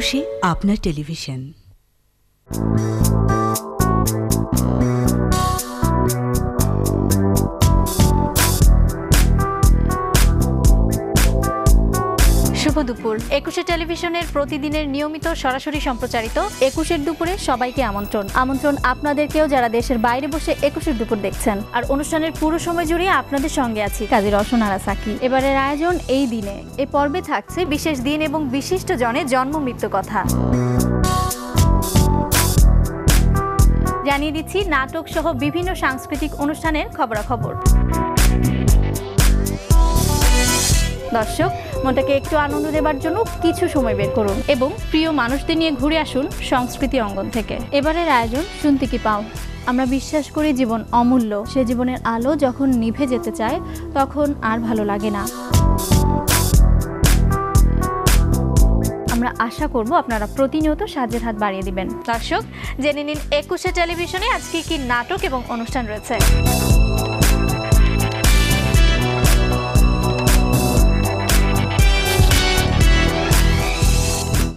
একুশে আপনার টেলিভিশন। শুভ দুপুর। একুশে টেলিভিশনের প্রতিদিনের নিয়মিত সরাসরি সম্প্রচারিত একুশের দুপুরে সবাইকে আমন্ত্রণ আপনাদেরকেও যারা দেশের বাইরে বসে একুশের দুপুর দেখছেন। আর অনুষ্ঠানের পুরো সময় জুড়ে আপনাদের সঙ্গে আছি কাজী রসনারা সাকি। এবারের আয়োজন এই দিনে। এ পর্বে থাকছে বিশেষ দিন এবং বিশিষ্ট জনের জন্ম মৃত্যু কথা। জানিয়ে দিচ্ছি নাটক সহ বিভিন্ন সাংস্কৃতিক অনুষ্ঠানের খবরাখবর। দর্শক, মনটাকে একটু আনন্দ দেবার জন্য কিছু সময় বের করুন এবং প্রিয় মানুষদের নিয়ে ঘুরে আসুন সংস্কৃতি অঙ্গন থেকে। এবারের আয়োজন শুনতে কি পাও। আমরা বিশ্বাস করি জীবন অমূল্য। সে জীবনের আলো যখন নিভে যেতে চায় তখন আর ভালো লাগে না। আমরা আশা করব আপনারা প্রতিনিয়ত সাহায্যের হাত বাড়িয়ে দিবেন। দর্শক, জেনে নিন একুশে টেলিভিশনে আজকে কি নাটক এবং অনুষ্ঠান রয়েছে।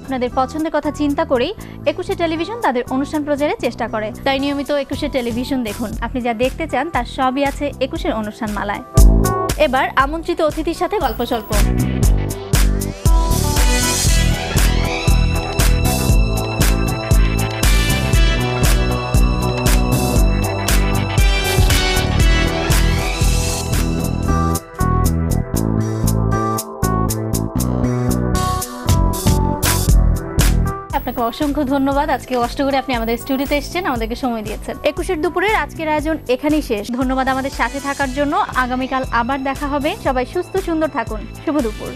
আপনাদের পছন্দের কথা চিন্তা করেই একুশে টেলিভিশন তাদের অনুষ্ঠান প্রচারের চেষ্টা করে। তাই নিয়মিত একুশে টেলিভিশন দেখুন। আপনি যা দেখতে চান তার সবই আছে একুশের অনুষ্ঠান মালায়। এবার আমন্ত্রিত অতিথির সাথে গল্প স্বল্প। আপনাকে অসংখ্য ধন্যবাদ। আজকে কষ্ট করে আপনি আমাদের স্টুডিওতে এসেছেন, আমাদেরকে সময় দিয়েছেন। একুশের দুপুরের আজকের আয়োজন এখানেই শেষ। ধন্যবাদ আমাদের সাথে থাকার জন্য। আগামীকাল আবার দেখা হবে। সবাই সুস্থ সুন্দর থাকুন। শুভ দুপুর।